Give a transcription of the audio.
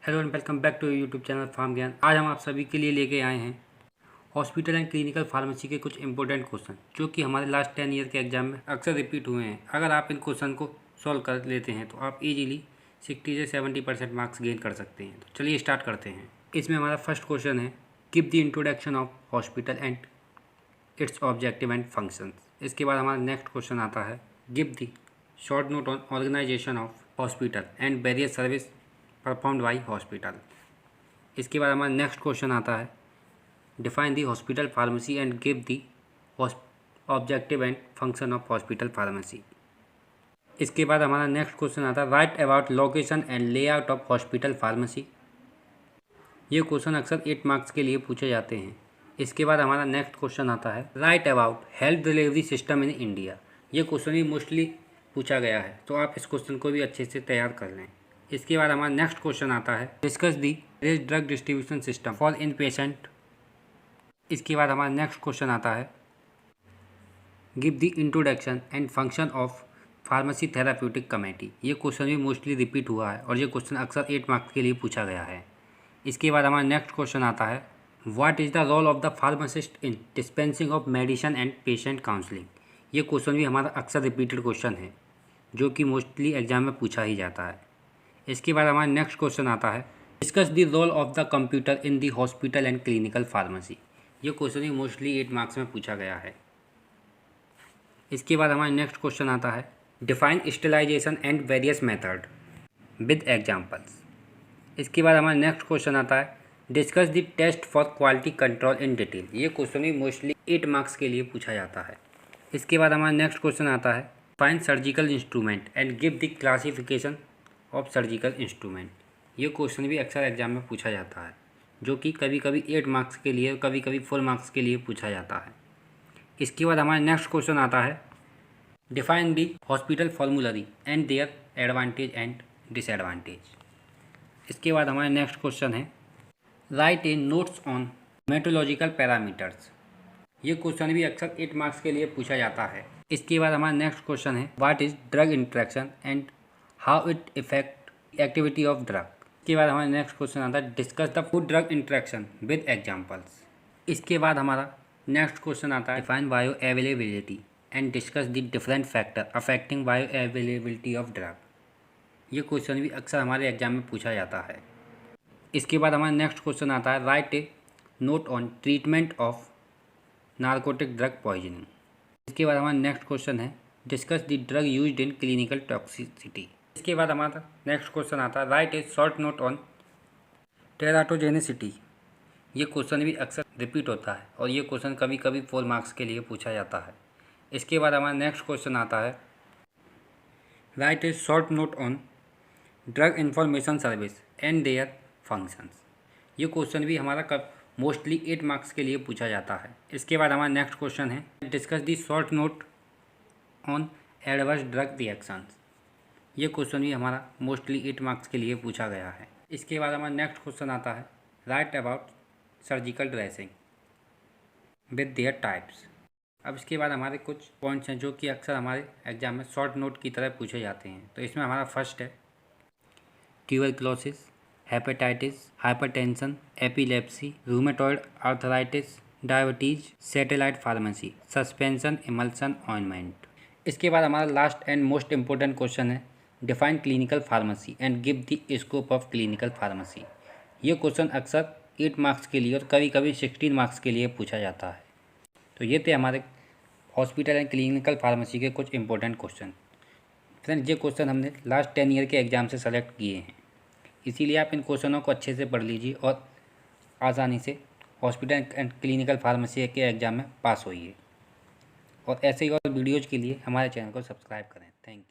Hello and welcome back to YouTube channel Pharm Gyan. आज हम आप सभी के लिए लेके आए हैं हॉस्पिटल एंड क्लिनिकल फार्मेसी के कुछ इंपॉर्टेंट क्वेश्चन जो कि हमारे लास्ट 10 ईयर के एग्जाम में अक्सर रिपीट हुए हैं। अगर आप इन क्वेश्चन को सॉल्व कर लेते हैं तो आप इजीली 60 से 70% मार्क्स गेन कर सकते हैं। तो चलिए स्टार्ट करते हैं। इसमें हमारा फर्स्ट क्वेश्चन है, give the introduction of hospital and its objective and functions. इसके बाद हमारा नेक्स्ट क्वेश्चन आता है, give the short note on organisation of hospital and various service performed by hospital. इसके बाद हमारा नेक्स्ट क्वेश्चन आता है, define the hospital pharmacy and give the objective and function of hospital pharmacy. इसके बाद हमारा नेक्स्ट क्वेश्चन आता है, write about location and layout of hospital pharmacy. ये क्वेश्चन अक्सर 8 मार्क्स के लिए पूछे जाते हैं। इसके बाद हमारा नेक्स्ट क्वेश्चन आता है, write about health delivery system in India. ये क्वेश्चन भी मोस्टली पूछा गया है, तो आप इस क्वेश्चन को भी अच्छे से तैयार कर लें। इसके बाद हमारा नेक्स्ट क्वेश्चन आता है, discuss the drug distribution system for in patient. इसके बाद हमारा नेक्स्ट क्वेश्चन आता है, give the introduction and function of pharmacy therapeutic committee. ये क्वेश्चन भी मोस्टली रिपीट हुआ है और ये क्वेश्चन अक्सर 8 मार्क्स के लिए पूछा गया है। इसके बाद हमारा नेक्स्ट क्वेश्चन आता है, what is the role of the pharmacist in dispensing of medicine and patient counselling. ये क्वेश्चन भी हमारा अक्सर रिपीटेड क्वेश्चन है जो कि मोस्टली एग्जाम में पूछा ही जाता है। इसके बाद हमारा नेक्स्ट क्वेश्चन आता है, discuss the role of the computer in the hospital and clinical pharmacy. ये क्वेश्चन भी मोस्टली 8 मार्क्स में पूछा गया है। इसके बाद हमारा नेक्स्ट क्वेश्चन आता है, define sterilisation and various method with examples. इसके बाद हमारा नेक्स्ट क्वेश्चन आता है, discuss the test for quality control in detail. ये क्वेश्चन भी मोस्टली 8 मार्क्स के लिए पूछा जाता है। इसके बाद हमारा नेक्स्ट क्वेश्चन आता है, find surgical instrument and give the classification of surgical instrument. ये क्वेश्चन भी अक्सर एग्जाम में पूछा जाता है जो कि कभी कभी 8 मार्क्स के लिए, कभी कभी 4 मार्क्स के लिए पूछा जाता है। इसके बाद हमारा नेक्स्ट क्वेश्चन आता है, define the hospital formulary and their advantage and disadvantage. इसके बाद हमारा नेक्स्ट क्वेश्चन है, write a notes on metrological parameters. ये क्वेश्चन भी अक्सर 8 मार्क्स के लिए पूछा जाता है। इसके बाद हमारा नेक्स्ट क्वेश्चन है, what is drug interaction and how it effect activity of drug. इसके बाद हमारा नेक्स्ट क्वेश्चन आता है, discuss the food drug interaction with examples. इसके बाद हमारा नेक्स्ट क्वेश्चन आता है, define bio availability and discuss the different factor affecting bio availability of drug. ये क्वेश्चन भी अक्सर हमारे एग्जाम में पूछा जाता है। इसके बाद हमारा नेक्स्ट क्वेश्चन आता है, write A note on treatment of narcotic drug poisoning. इसके बाद हमारा नेक्स्ट क्वेश्चन है, discuss the drug used in clinical toxicity. इसके बाद हमारा नेक्स्ट क्वेश्चन आता है, write A short note on teratogenicity. ये क्वेश्चन भी अक्सर रिपीट होता है और ये क्वेश्चन कभी कभी 4 मार्क्स के लिए पूछा जाता है। इसके बाद हमारा नेक्स्ट क्वेश्चन आता है, write A short note on drug information service and their functions. ये क्वेश्चन भी हमारा मोस्टली 8 मार्क्स के लिए पूछा जाता है। इसके बाद हमारा नेक्स्ट क्वेश्चन है, discuss the short note on adverse drug reactions. ये क्वेश्चन भी हमारा मोस्टली 8 मार्क्स के लिए पूछा गया है। इसके बाद हमारा नेक्स्ट क्वेश्चन आता है, write about surgical dressing with their types. अब इसके बाद हमारे कुछ पॉइंट्स हैं जो कि अक्सर हमारे एग्जाम में शॉर्ट नोट की तरह पूछे जाते हैं। तो इसमें हमारा फर्स्ट है, tuberculosis, hepatitis, hypertension, epilepsy, rheumatoid arthritis, diabetes, satellite pharmacy, suspension emulsion ointment. इसके बाद हमारा last and most important question है, define clinical pharmacy and give the scope of clinical pharmacy. ये क्वेश्चन अक्सर 8 मार्क्स के लिए और कभी कभी 16 मार्क्स के लिए पूछा जाता है। तो ये थे हमारे हॉस्पिटल एंड क्लिनिकल फार्मेसी के कुछ इंपॉर्टेंट क्वेश्चन। फ्रेंड्स, ये क्वेश्चन हमने लास्ट 10 ईयर के एग्जाम से सेलेक्ट किए हैं, इसीलिए आप इन क्वेश्चनों को अच्छे से पढ़ लीजिए और आसानी से हॉस्पिटल एंड क्लिनिकल फार्मेसी के एग्ज़ाम में पास होइए। और ऐसे ही और वीडियोज़ के लिए हमारे चैनल को सब्सक्राइब करें। Thank you.